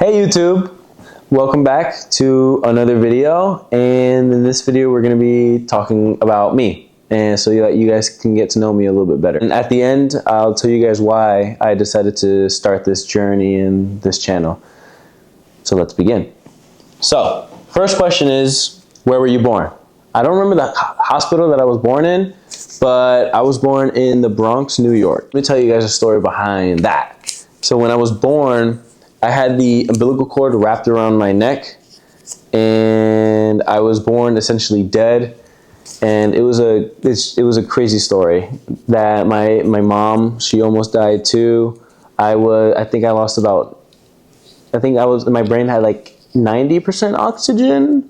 Hey YouTube, welcome back to another video, and in this video we're going to be talking about me, and so that you guys can get to know me a little bit better. And at the end I'll tell you guys why I decided to start this journey in this channel. So let's begin. So first question is, where were you born? I don't remember the hospital that I was born in, but I was born in the Bronx, New York. Let me tell you guys a story behind that. So when I was born, I had the umbilical cord wrapped around my neck, and I was born essentially dead. And it was a crazy story that my mom, she almost died too. My brain had like 90% oxygen,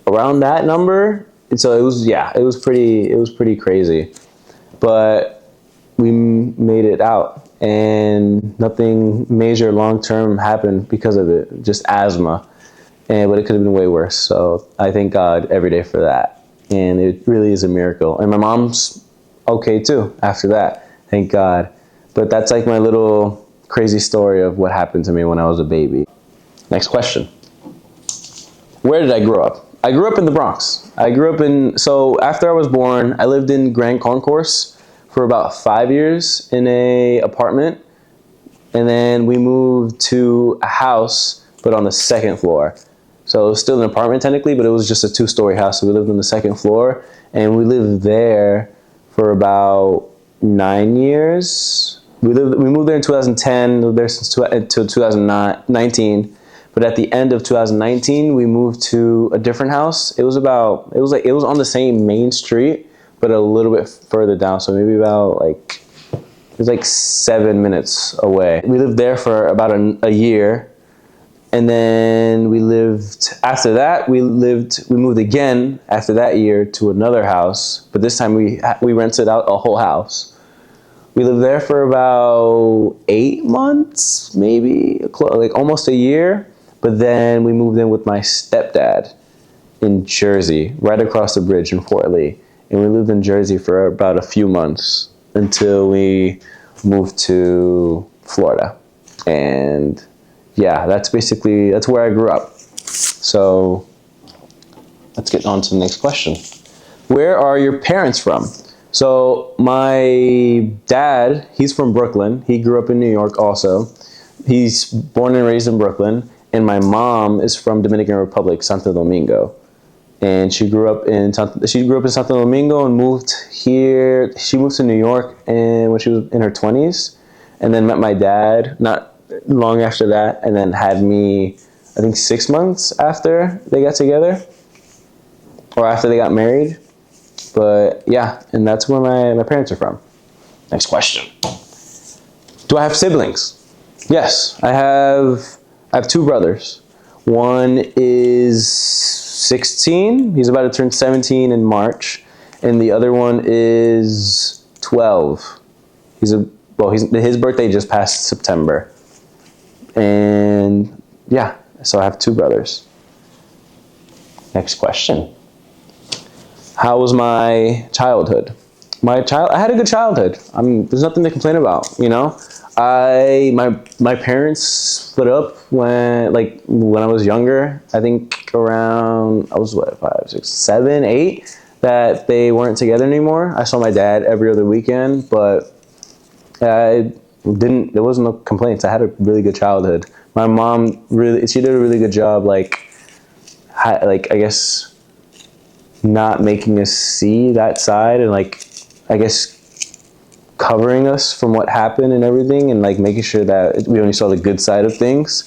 around that number. And so it was pretty crazy. But we made it out, and nothing major long-term happened because of it, just asthma. But it could have been way worse. So I thank God every day for that. And it really is a miracle. And my mom's okay too after that, thank God. But that's like my little crazy story of what happened to me when I was a baby. Next question. Where did I grow up? I grew up in the Bronx. So after I was born, I lived in Grand Concourse for about 5 years in a apartment. And then we moved to a house, but on the second floor. So it was still an apartment technically, but it was just a 2-story house. So we lived on the second floor, and we lived there for about 9 years. We moved there in 2010, lived there since 2019. But at the end of 2019, we moved to a different house. It was on the same main street, but a little bit further down. So maybe it was like 7 minutes away. We lived there for about a year. And then we moved again after that year to another house. But this time we rented out a whole house. We lived there for about 8 months, maybe, like almost a year. But then we moved in with my stepdad in Jersey, right across the bridge in Fort Lee. And we lived in Jersey for about a few months until we moved to Florida. And yeah, that's where I grew up. So let's get on to the next question. Where are your parents from? So my dad, he's from Brooklyn. He grew up in New York also. He's born and raised in Brooklyn. And my mom is from Dominican Republic, Santo Domingo. And she grew up in Santo Domingo and moved here. She moved to New York when she was in her 20s, and then met my dad not long after that, and then had me, I think 6 months after they got together, or after they got married. But yeah, and that's where my parents are from. Next question. Do I have siblings? Yes, I have 2 brothers. One is 16. He's about to turn 17 in March. And the other one is 12. His birthday just passed September. And yeah, so I have 2 brothers. Next question. How was my childhood? I had a good childhood. There's nothing to complain about, you know? My parents split up when I was younger. I think around, I was 5, 6, 7, 8, that they weren't together anymore. I saw my dad every other weekend, but there was no complaints. I had a really good childhood. My mom she did a really good job, I guess, not making us see that side, and I guess covering us from what happened and everything, and making sure that we only saw the good side of things.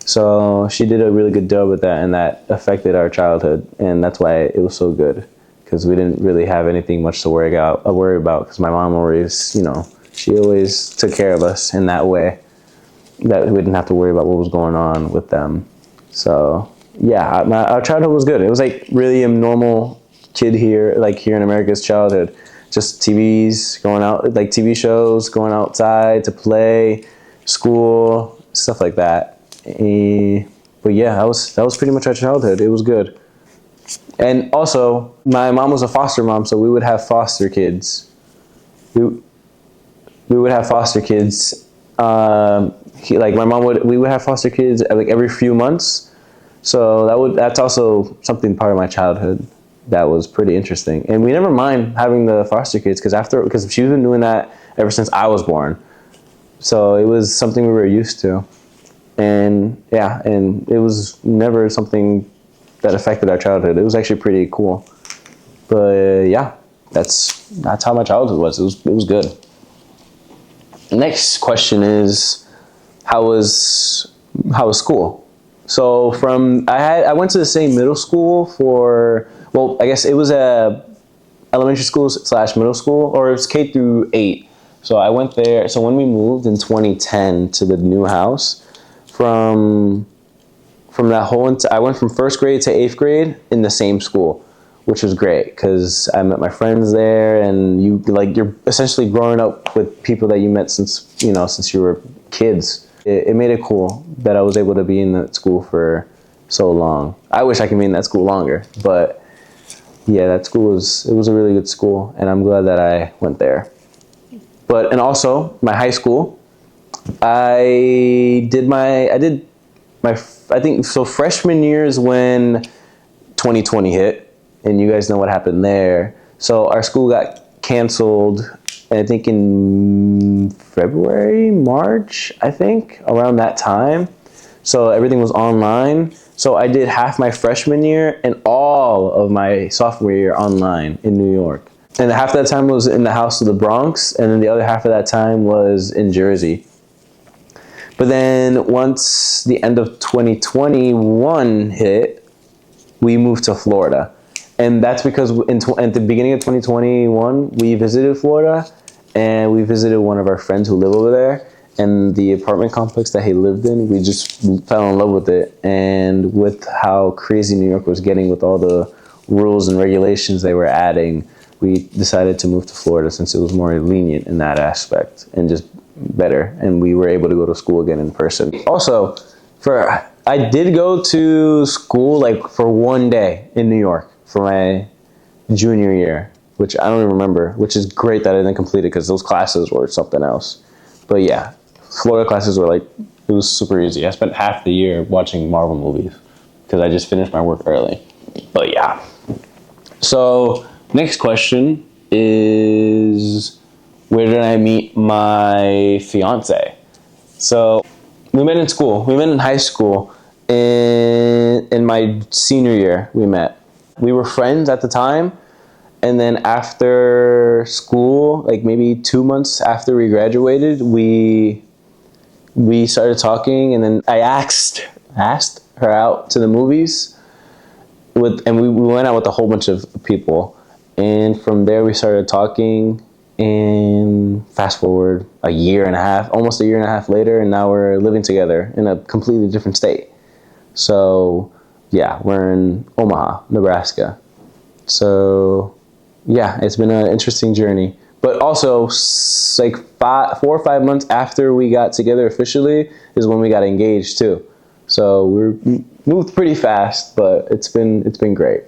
So she did a really good job with that, and that affected our childhood, and that's why it was so good, because we didn't really have anything much to worry about, because my mom always, she always took care of us in that way, that we didn't have to worry about what was going on with them. So yeah, our childhood was good. It was really a normal kid here in America's childhood. Just TVs, going out, TV shows, going outside to play, school, stuff like that. But yeah, that was pretty much our childhood. It was good. And also, my mom was a foster mom, so we would have foster kids. We would have foster kids Like my mom we would have foster kids like every few months. So that's also something part of my childhood that was pretty interesting. And we never mind having the foster kids because she's been doing that ever since I was born. So it was something we were used to. And yeah, and it was never something that affected our childhood. It was actually pretty cool. But yeah, that's how my childhood was. It was good. Next question is, how was school? So I went to the same middle school for, well, I guess it was a elementary school / middle school, or it was K through 8. So I went there. So when we moved in 2010 to the new house, from that I went from first grade to 8th grade in the same school, which was great because I met my friends there, and you're essentially growing up with people that you met since you were kids. It made it cool that I was able to be in that school for so long. I wish I could be in that school longer, but yeah, that school was a really good school, and I'm glad that I went there. And also my high school, I did my I think so freshman year is when 2020 hit, and you guys know what happened there. So our school got canceled, I think in February, March, I think, around that time. So everything was online. So I did half my freshman year and all of my sophomore year online in New York. And half of that time was in the house of the Bronx, and then the other half of that time was in Jersey. But then once the end of 2021 hit, we moved to Florida. And that's because at the beginning of 2021, we visited Florida, and we visited one of our friends who live over there. And the apartment complex that he lived in, we just fell in love with it. And with how crazy New York was getting with all the rules and regulations they were adding, we decided to move to Florida since it was more lenient in that aspect and just better. And we were able to go to school again in person. Also, I did go to school like for one day in New York for my junior year, which I don't even remember, which is great that I didn't complete it because those classes were something else. But yeah, Florida classes were it was super easy. I spent half the year watching Marvel movies because I just finished my work early. But yeah. So next question is, where did I meet my fiance? So we met in school. We met in high school. In my senior year, we met. We were friends at the time. And then after school, like maybe 2 months after we graduated, we started talking, and then I asked her out to the movies and we went out with a whole bunch of people. And from there we started talking, and fast forward a year and a half, almost a year and a half later, and now we're living together in a completely different state. So yeah, we're in Omaha, Nebraska. So yeah, it's been an interesting journey. But also, like 4 or 5 months after we got together officially is when we got engaged too. So we moved pretty fast, but it's been great.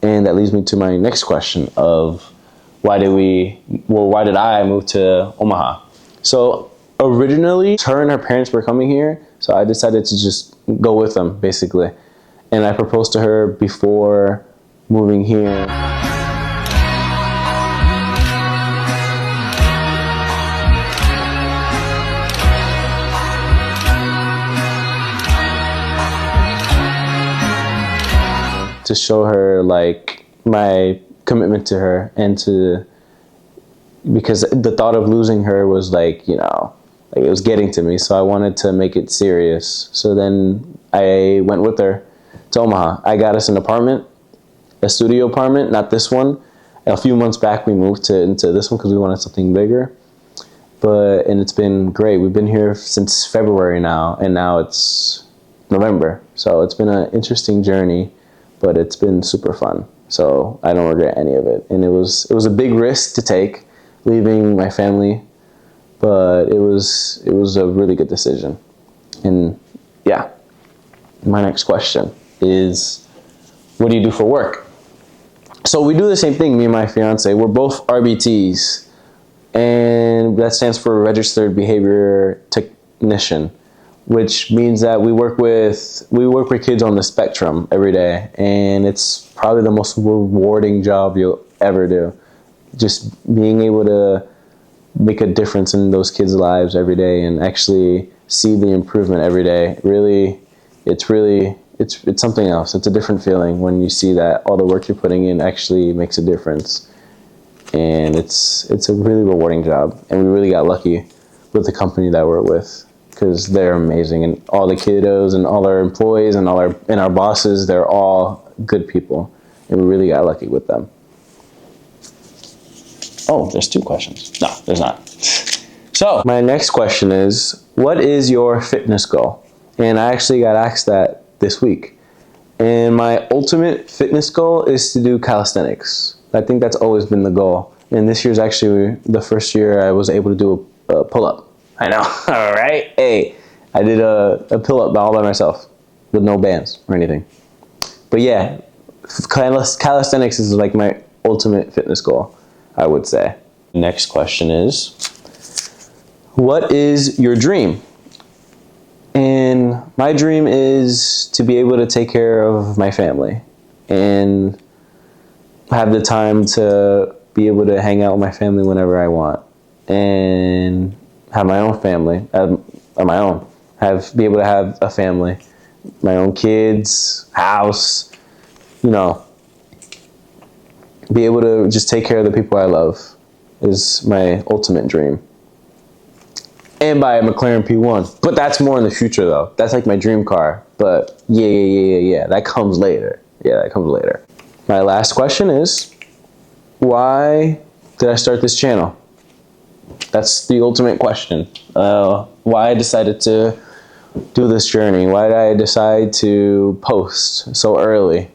And that leads me to my next question of why did I move to Omaha? So originally, her and her parents were coming here, so I decided to just go with them, basically. And I proposed to her before moving here. To show her like my commitment to her, and because the thought of losing her was like it was getting to me, so I wanted to make it serious. So then I went with her to Omaha. I got us an apartment, a studio apartment, not this one. A few months back we moved into this one because we wanted something bigger. And it's been great. We've been here since February now, and now it's November. So it's been an interesting journey, but it's been super fun. So I don't regret any of it. And it was a big risk to take, leaving my family, but it was a really good decision. And yeah, my next question is, what do you do for work? So we do the same thing, me and my fiance. We're both RBTs, and that stands for Registered Behavior Technician, which means that we work with kids on the spectrum every day, and it's probably the most rewarding job you'll ever do. Just being able to make a difference in those kids' lives every day and actually see the improvement every day. It's something else. It's a different feeling when you see that all the work you're putting in actually makes a difference. And it's a really rewarding job. And we really got lucky with the company that we're with, because they're amazing. And all the kiddos and all our employees and our bosses, they're all good people. And we really got lucky with them. Oh, there's 2 questions. No, there's not. So my next question is, what is your fitness goal? And I actually got asked that this week. And my ultimate fitness goal is to do calisthenics. I think that's always been the goal. And this year's actually the first year I was able to do a pull-up. I know, all right? Hey, I did a pull-up all by myself with no bands or anything. But yeah, calisthenics is like my ultimate fitness goal, I would say. Next question is, what is your dream? And my dream is to be able to take care of my family and have the time to be able to hang out with my family whenever I want and have my own family, be able to have a family, my own kids, house, be able to just take care of the people I love is my ultimate dream. And buy a McLaren P1. But that's more in the future, though. That's like my dream car. But yeah. That comes later. Yeah, that comes later. My last question is, why did I start this channel? That's the ultimate question. Why I decided to do this journey. Why did I decide to post so early?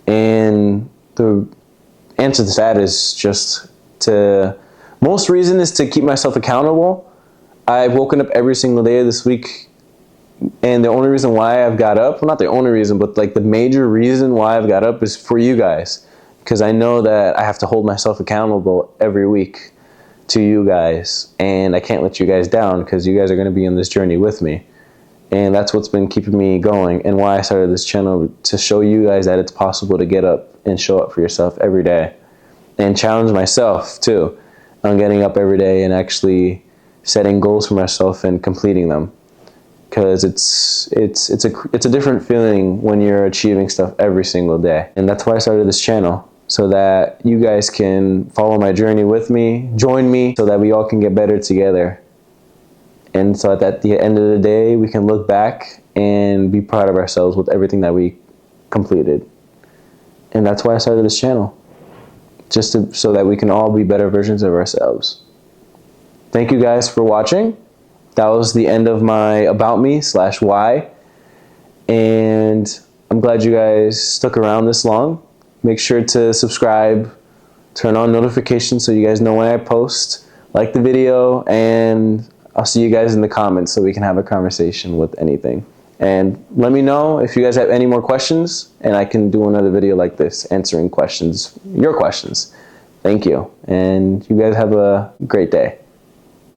And the answer to that is just most reason is to keep myself accountable. I've woken up every single day of this week, and the only reason why I've got up, well, not the only reason, but like the major reason why I've got up is for you guys, because I know that I have to hold myself accountable every week to you guys, and I can't let you guys down because you guys are going to be on this journey with me, and that's what's been keeping me going and why I started this channel, to show you guys that it's possible to get up and show up for yourself every day, and challenge myself too on getting up every day and actually setting goals for myself and completing them, because it's a different feeling when you're achieving stuff every single day. And that's why I started this channel, so that you guys can follow my journey with me, join me, so that we all can get better together, and so that at the end of the day we can look back and be proud of ourselves with everything that we completed. And that's why I started this channel, so that we can all be better versions of ourselves. Thank you guys for watching. That was the end of my about me / why. And I'm glad you guys stuck around this long. Make sure to subscribe, turn on notifications so you guys know when I post, like the video, and I'll see you guys in the comments so we can have a conversation with anything. And let me know if you guys have any more questions, and I can do another video like this, answering questions, your questions. Thank you, and you guys have a great day.